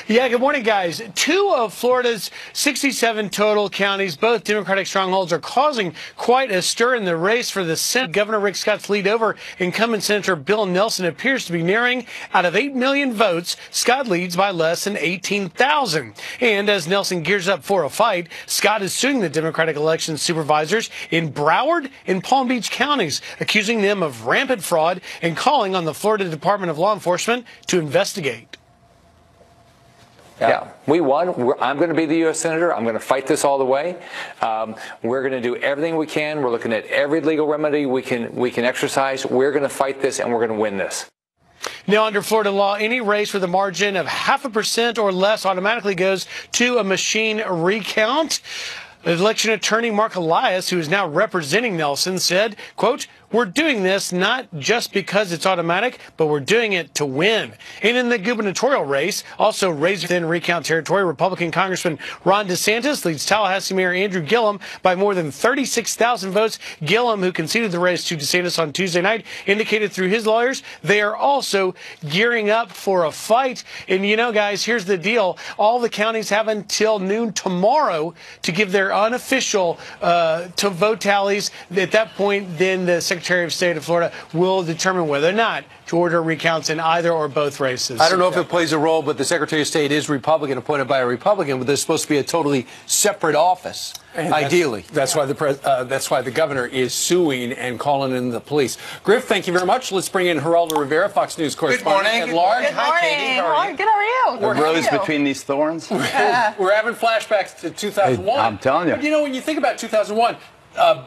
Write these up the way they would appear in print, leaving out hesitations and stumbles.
Yeah, good morning, guys. 2 of Florida's 67 total counties, both Democratic strongholds, are causing quite a stir in the race for the Senate. Governor Rick Scott's lead over incumbent Senator Bill Nelson appears to be narrowing. Out of 8 million votes, Scott leads by less than 18,000. And as Nelson gears up for a fight, Scott is suing the Democratic election supervisors in Broward and Palm Beach counties, accusing them of rampant fraud and calling on the Florida Department of Law Enforcement to investigate. Yeah, we won. I'm going to be the U.S. Senator. I'm going to fight this all the way. We're going to do everything we can. We're looking at every legal remedy we can exercise. We're going to fight this, and we're going to win this. Now, under Florida law, any race with a margin of 0.5% or less automatically goes to a machine recount. Election attorney Mark Elias, who is now representing Nelson, said, quote, "We're doing this not just because it's automatic, but we're doing it to win." And in the gubernatorial race, also raised within recount territory, Republican Congressman Ron DeSantis leads Tallahassee Mayor Andrew Gillum by more than 36,000 votes. Gillum, who conceded the race to DeSantis on Tuesday night, indicated through his lawyers they are also gearing up for a fight. And, you know, guys, here's the deal. All the counties have until noon tomorrow to give their unofficial to vote tallies. At that point, then the Secretary of State of Florida will determine whether or not to order recounts in either or both races. I don't know if it plays a role, but the Secretary of State is Republican, appointed by a Republican, but there's supposed to be a totally separate office, ideally. That's why the governor is suing and calling in the police. Griff, thank you very much. Let's bring in Geraldo Rivera, Fox News correspondent at large. Good morning. Hi, Katie. How are you? Good, how are you? The rose between these thorns? We're having flashbacks to 2001. I'm telling you. But, you know, when you think about 2001,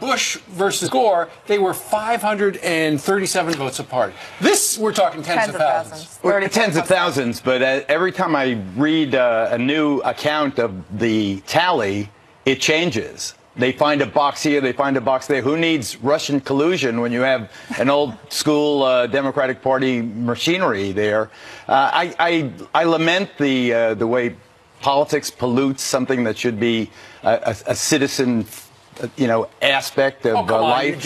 Bush versus Gore, they were 537 votes apart. This, we're talking tens of thousands. Well, tens of thousands, but every time I read a new account of the tally, it changes. They find a box here, they find a box there. Who needs Russian collusion when you have an old school Democratic Party machinery there? I lament the way politics pollutes something that should be a citizen, aspect of life.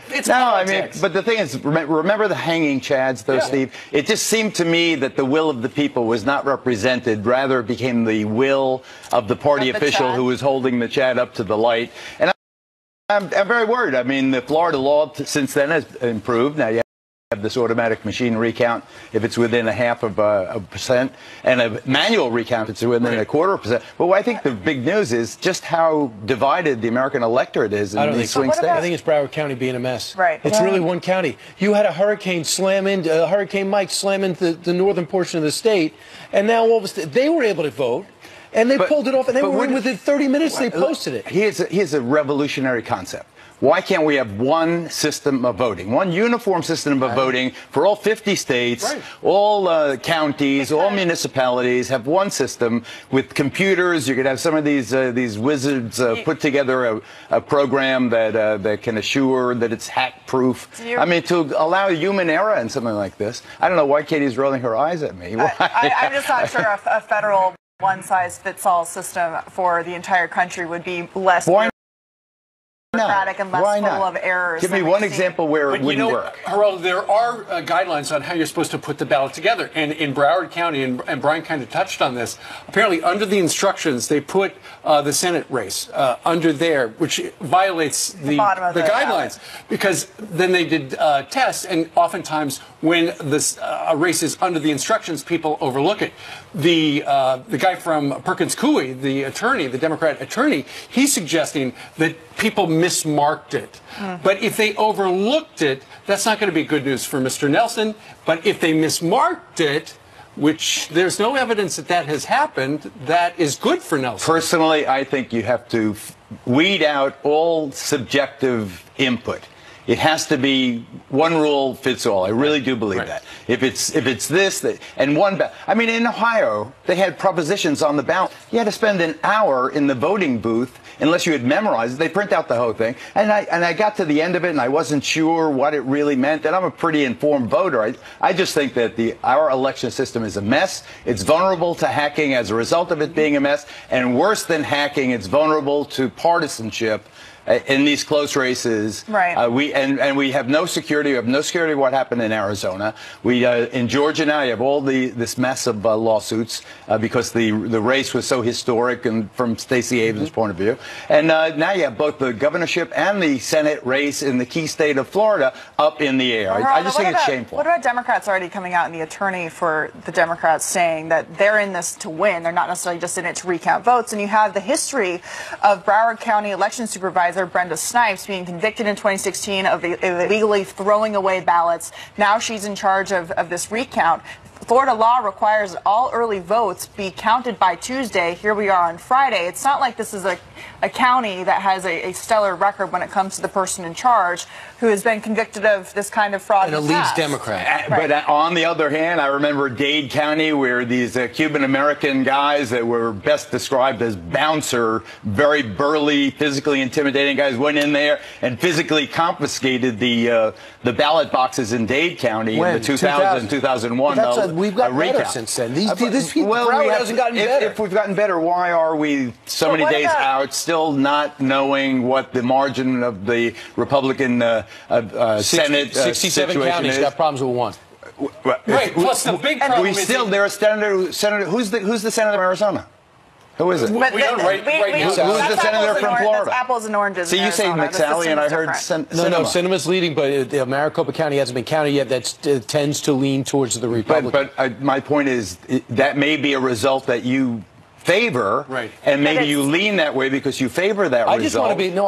It's no, politics. but the thing is, remember the hanging chads, though, Steve? It just seemed to me that the will of the people was not represented. Rather, it became the will of the party official who was holding the chad up to the light. And I'm very worried. I mean, the Florida law since then has improved. Now you have this automatic machine recount if it's within 0.5%, and a manual recount if it's within 0.25%. But what I think the big news is just how divided the American electorate is in these swing states. I think it's Broward County being a mess. Right. It's really one county. You had a hurricane Hurricane Mike slam into the northern portion of the state, and now all of a sudden they were able to vote. And they pulled it off, and they were in within 30 minutes. They posted it. Here's a revolutionary concept. Why can't we have one system of voting, one uniform system of voting for all 50 states, all counties, all municipalities, have one system with computers? You could have some of these wizards put together a program that can assure that it's hack-proof. I mean, to allow a human error in something like this. I don't know why Katie's rolling her eyes at me. I'm just not sure a federal one-size-fits-all system for the entire country would be less democratic and less full of errors. Give me one example where it wouldn't work. Geraldo, there are guidelines on how you're supposed to put the ballot together. And in Broward County, and Brian kind of touched on this, apparently under the instructions, they put the Senate race under there, which violates the guidelines. Because then they did tests, and oftentimes when a race is under the instructions, people overlook it. The guy from Perkins Coie, the attorney, the Democrat attorney, he's suggesting that people mismarked it. But if they overlooked it, that's not going to be good news for Mr. Nelson. But if they mismarked it, which there's no evidence that has happened, that is good for Nelson. Personally, I think you have to weed out all subjective input. It has to be one rule fits all. I really do believe that. If it's this, and I mean, in Ohio, they had propositions on the ballot. You had to spend an hour in the voting booth unless you had memorized it. They print out the whole thing. And I got to the end of it, and I wasn't sure what it really meant. And I'm a pretty informed voter. I just think that our election system is a mess. It's vulnerable to hacking as a result of it being a mess. And worse than hacking, it's vulnerable to partisanship in these close races. Right. We have no security. We have no security of what happened in Arizona. We in Georgia now you have all this mess of lawsuits because the race was so historic and from Stacey Abrams' point of view. And now you have both the governorship and the Senate race in the key state of Florida up in the air. I just think it's shameful. What about Democrats already coming out and the attorney for the Democrats saying that they're in this to win? They're not necessarily just in it to recount votes. And you have the history of Broward County election supervisor Brenda Snipes being convicted in 2016 of illegally throwing away ballots. Now she's in charge of this recount. Florida law requires all early votes be counted by Tuesday. Here we are on Friday. It's not like this is a county that has a stellar record when it comes to the person in charge who has been convicted of this kind of fraud. And a leads Democrat. Right. But on the other hand, I remember Dade County where these Cuban-American guys that were best described as bouncer, very burly, physically intimidating guys went in there and physically confiscated the ballot boxes in Dade County in the 2000, 2001. We've got better since then. These people, Broward hasn't gotten better. If we've gotten better, why are we so many days out still not knowing what the margin of the Republican Senate 67 counties got problems with one. Right. Plus the big problem is there are senator. Who's the senator of Arizona? Who is it? Who's the senator from Florida? That's apples and oranges. So you say McSally, and I heard No, Sinema's leading, but Maricopa County hasn't been counted yet. That tends to lean towards the Republican. But my point is that may be a result that you favor, right? And maybe you lean that way because you favor that result. I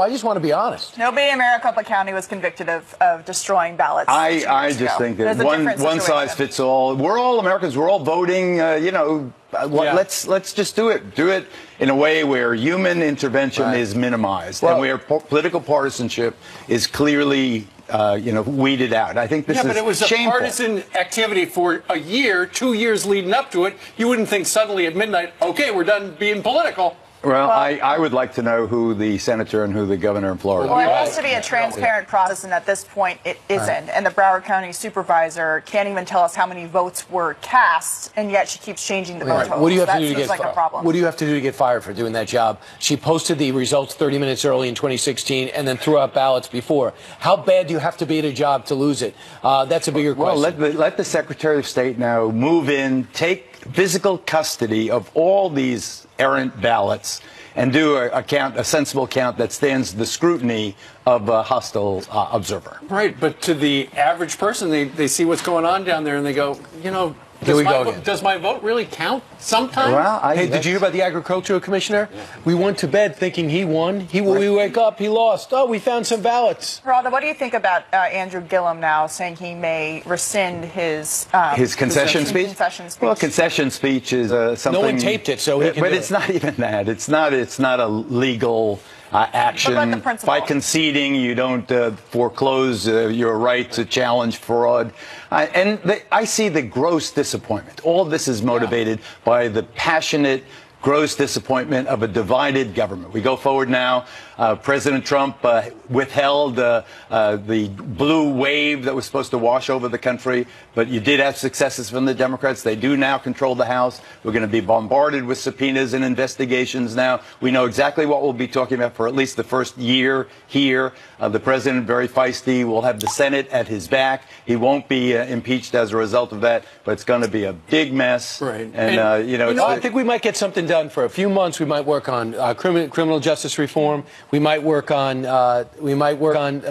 just want to be honest. Nobody in Maricopa County was convicted of destroying ballots. I just think that one size fits all. We're all Americans. We're all voting. Let's just do it. Do it in a way where human intervention is minimized and where political partisanship is clearly weeded out. I think this is but it was shameful. A partisan activity for a year, 2 years leading up to it. You wouldn't think suddenly at midnight, okay, we're done being political. Well, I would like to know who the senator and who the governor in Florida are. Well, it has to be a transparent process, and at this point it isn't. And the Broward County supervisor can't even tell us how many votes were cast, and yet she keeps changing the vote totals. What do you have to do to get a problem. What do you have to do to get fired for doing that job? She posted the results 30 minutes early in 2016 and then threw out ballots before. How bad do you have to be at a job to lose it? That's a bigger question. Well, let the Secretary of State now move in, take physical custody of all these errant ballots and do a sensible count that stands the scrutiny of a hostile observer. Right, but to the average person, they see what's going on down there and they go, does my vote really count sometimes? Well, hey, did you hear about the agricultural commissioner? Yeah. We went to bed thinking he won. We wake up, he lost. Oh, we found some ballots. Geraldo, what do you think about Andrew Gillum now saying he may rescind his concession speech? Well, concession speech is something. No one taped it, so he can but do it's not even that. It's not a legal action. By conceding, you don't foreclose your right to challenge fraud. I see the gross disappointment. All of this is motivated by the passionate, gross disappointment of a divided government. We go forward now. President Trump withheld the blue wave that was supposed to wash over the country, but you did have successes from the Democrats. They do now control the House. We're going to be bombarded with subpoenas and investigations now. We know exactly what we'll be talking about for at least the first year here. The president, very feisty, will have the Senate at his back. He won't be impeached as a result of that, but it's going to be a big mess. Right. And I think we might get something done for a few months. We might work on criminal justice reform. We might work on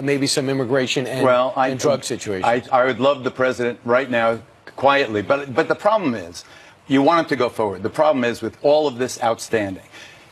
maybe some immigration and drug situations. I would love the president right now quietly, but the problem is you want him to go forward. The problem is with all of this outstanding.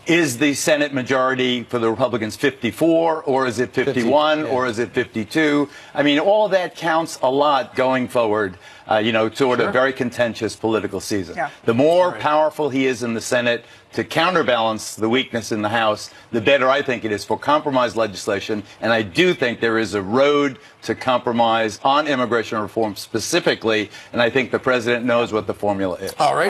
Is the Senate majority for the Republicans 54, or is it 51, or is it 52? I mean, all of that counts a lot going forward, toward a very contentious political season. Yeah. The more powerful he is in the Senate to counterbalance the weakness in the House, the better I think it is for compromise legislation. And I do think there is a road to compromise on immigration reform specifically, and I think the president knows what the formula is. All right.